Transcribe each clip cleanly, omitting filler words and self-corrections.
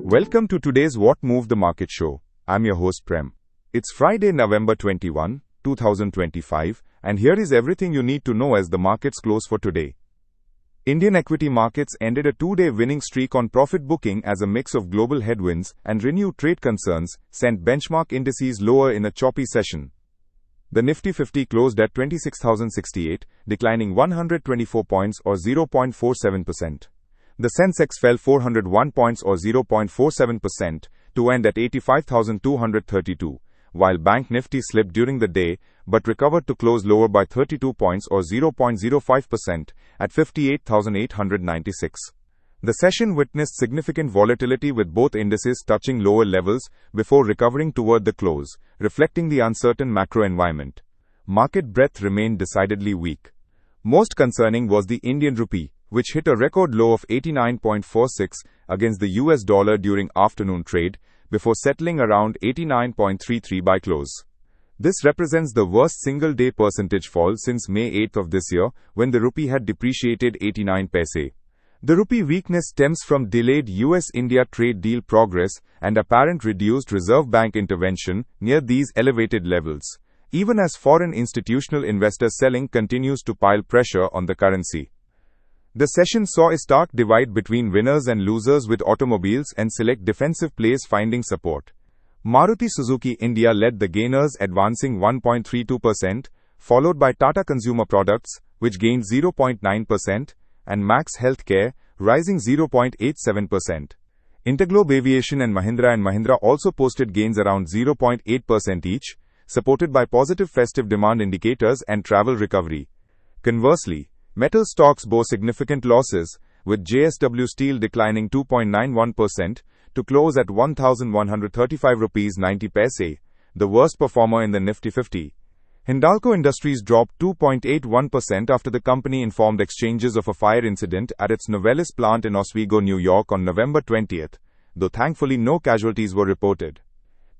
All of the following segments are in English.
Welcome to today's What Moved the Market show. I'm your host Prem. It's Friday, November 21, 2025, and here is everything you need to know as the markets close for today. Indian equity markets ended a two-day winning streak on profit booking as a mix of global headwinds and renewed trade concerns sent benchmark indices lower in a choppy session. The Nifty 50 closed at 26,068, declining 124 points or 0.47%. The Sensex fell 401 points or 0.47% to end at 85,232, while Bank Nifty slipped during the day but recovered to close lower by 32 points or 0.05% at 58,896. The session witnessed significant volatility with both indices touching lower levels before recovering toward the close, reflecting the uncertain macro environment. Market breadth remained decidedly weak. Most concerning was the Indian rupee, which hit a record low of 89.46 against the US dollar during afternoon trade, before settling around 89.33 by close. This represents the worst single-day percentage fall since May 8 of this year, when the rupee had depreciated 89 paise. The rupee weakness stems from delayed US-India trade deal progress and apparent reduced Reserve Bank intervention near these elevated levels, even as foreign institutional investor selling continues to pile pressure on the currency. The session saw a stark divide between winners and losers, with automobiles and select defensive plays finding support. Maruti Suzuki India led the gainers, advancing 1.32%, followed by Tata Consumer Products, which gained 0.9%, and Max Healthcare, rising 0.87%. Interglobe Aviation and Mahindra also posted gains around 0.8% each, supported by positive festive demand indicators and travel recovery. Conversely, metal stocks bore significant losses, with JSW Steel declining 2.91% to close at 1,135 rupees 90 paise, the worst performer in the Nifty 50. Hindalco Industries dropped 2.81% after the company informed exchanges of a fire incident at its Novelis plant in Oswego, New York on November 20, though thankfully no casualties were reported.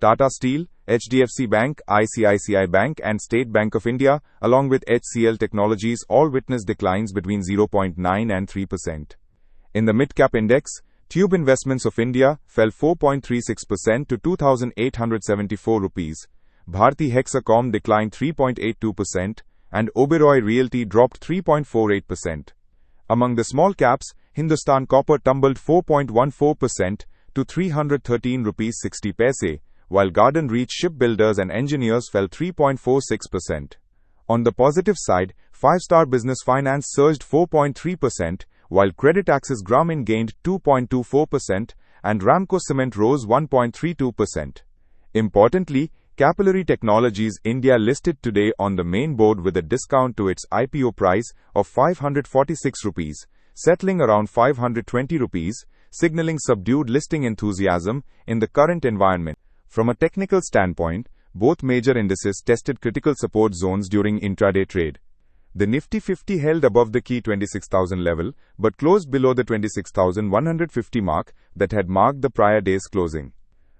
Tata Steel, HDFC Bank, ICICI Bank and State Bank of India, along with HCL Technologies, all witnessed declines between 0.9 and 3%. In the mid-cap index, Tube Investments of India fell 4.36% to 2,874 rupees. Bharti Hexacom declined 3.82%, and Oberoi Realty dropped 3.48%. Among the small caps, Hindustan Copper tumbled 4.14% to 313 rupees 60 paise, while Garden Reach Shipbuilders and Engineers fell 3.46%. On the positive side, Five-Star Business Finance surged 4.3%, while Credit Access Grameen gained 2.24%, and Ramco Cement rose 1.32%. Importantly, Capillary Technologies India listed today on the main board with a discount to its IPO price of 546 rupees, settling around 520 rupees, signaling subdued listing enthusiasm in the current environment. From a technical standpoint, both major indices tested critical support zones during intraday trade. The Nifty 50 held above the key 26,000 level, but closed below the 26,150 mark that had marked the prior day's closing.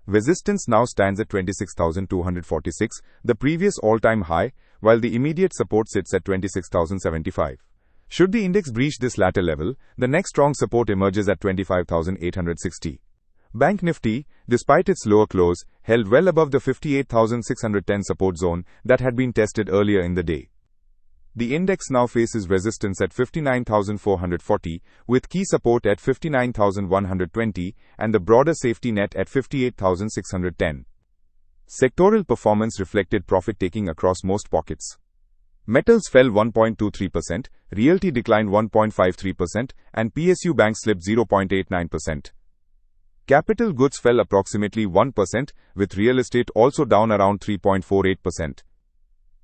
Resistance now stands at 26,246, the previous all-time high, while the immediate support sits at 26,075. Should the index breach this latter level, the next strong support emerges at 25,860. Bank Nifty, despite its lower close, held well above the 58,610 support zone that had been tested earlier in the day. The index now faces resistance at 59,440, with key support at 59,120 and the broader safety net at 58,610. Sectoral performance reflected profit-taking across most pockets. Metals fell 1.23%, Realty declined 1.53%, and PSU Bank slipped 0.89%. Capital goods fell approximately 1%, with real estate also down around 3.48%.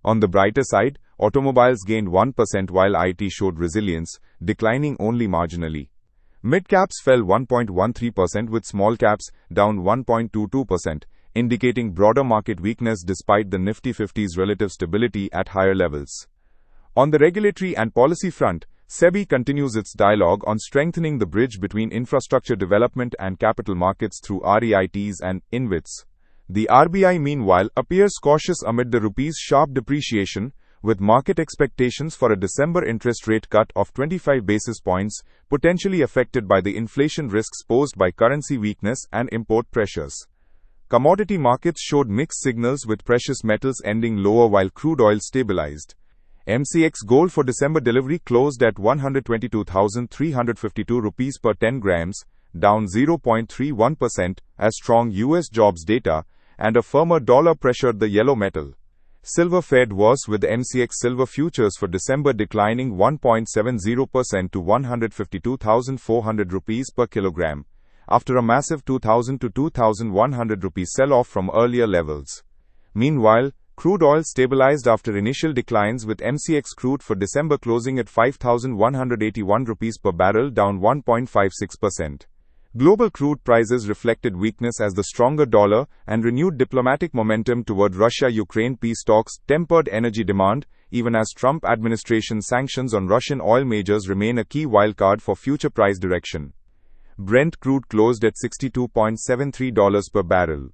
On the brighter side, automobiles gained 1% while IT showed resilience, declining only marginally. Mid-caps fell 1.13% with small caps down 1.22%, indicating broader market weakness despite the Nifty 50's relative stability at higher levels. On the regulatory and policy front, SEBI continues its dialogue on strengthening the bridge between infrastructure development and capital markets through REITs and InvITs. The RBI, meanwhile, appears cautious amid the rupee's sharp depreciation, with market expectations for a December interest rate cut of 25 basis points, potentially affected by the inflation risks posed by currency weakness and import pressures. Commodity markets showed mixed signals, with precious metals ending lower while crude oil stabilized. MCX gold for December delivery closed at 122,352 rupees per 10 grams, down 0.31%, as strong US jobs data and a firmer dollar pressured the yellow metal. Silver fared worse, with MCX silver futures for December declining 1.70% to 152,400 rupees per kilogram, after a massive 2,000 to 2,100 rupees sell-off from earlier levels. Meanwhile, crude oil stabilized after initial declines, with MCX crude for December closing at 5,181 rupees per barrel, down 1.56%. Global crude prices reflected weakness as the stronger dollar and renewed diplomatic momentum toward Russia-Ukraine peace talks tempered energy demand, even as Trump administration sanctions on Russian oil majors remain a key wildcard for future price direction. Brent crude closed at $62.73 per barrel.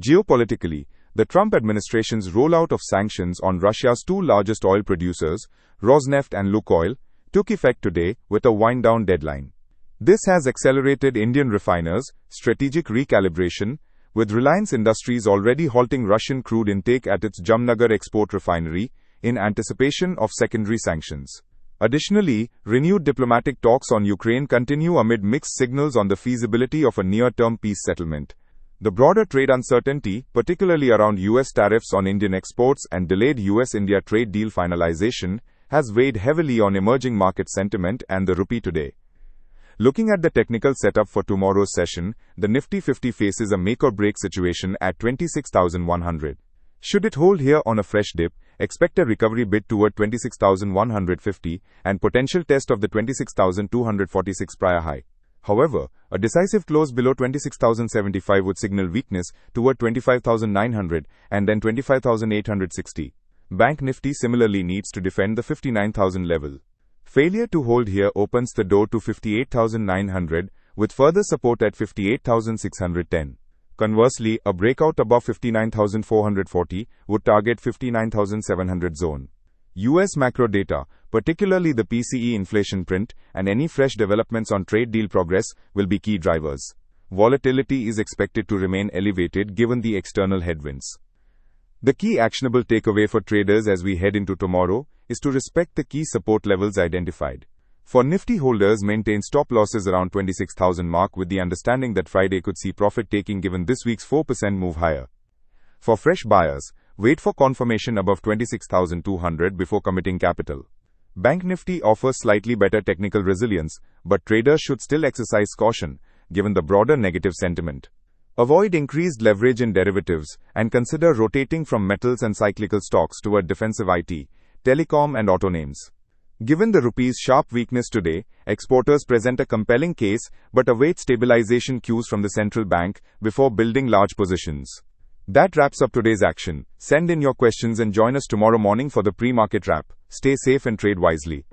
Geopolitically, the Trump administration's rollout of sanctions on Russia's two largest oil producers, Rosneft and Lukoil, took effect today, with a wind-down deadline. This has accelerated Indian refiners' strategic recalibration, with Reliance Industries already halting Russian crude intake at its Jamnagar export refinery in anticipation of secondary sanctions. Additionally, renewed diplomatic talks on Ukraine continue amid mixed signals on the feasibility of a near-term peace settlement. The broader trade uncertainty, particularly around US tariffs on Indian exports and delayed US-India trade deal finalization, has weighed heavily on emerging market sentiment and the rupee today. Looking at the technical setup for tomorrow's session, the Nifty 50 faces a make-or-break situation at 26,100. Should it hold here on a fresh dip, expect a recovery bid toward 26,150 and potential test of the 26,246 prior high. However, a decisive close below 26,075 would signal weakness toward 25,900 and then 25,860. Bank Nifty similarly needs to defend the 59,000 level. Failure to hold here opens the door to 58,900, with further support at 58,610. Conversely, a breakout above 59,440 would target 59,700 zone. US macro data, particularly the PCE inflation print and any fresh developments on trade deal progress, will be key drivers. Volatility is expected to remain elevated given the external headwinds. The key actionable takeaway for traders as we head into tomorrow is to respect the key support levels identified. For Nifty holders, maintain stop losses around 26,000 mark, with the understanding that Friday could see profit taking given this week's 4% move higher. For fresh buyers, wait for confirmation above 26,200 before committing capital. Bank Nifty offers slightly better technical resilience, but traders should still exercise caution given the broader negative sentiment. Avoid increased leverage in derivatives and consider rotating from metals and cyclical stocks toward defensive IT, telecom and auto names. Given the rupee's sharp weakness today, exporters present a compelling case but await stabilization cues from the central bank before building large positions. That wraps up today's action. Send in your questions and join us tomorrow morning for the pre-market wrap. Stay safe and trade wisely.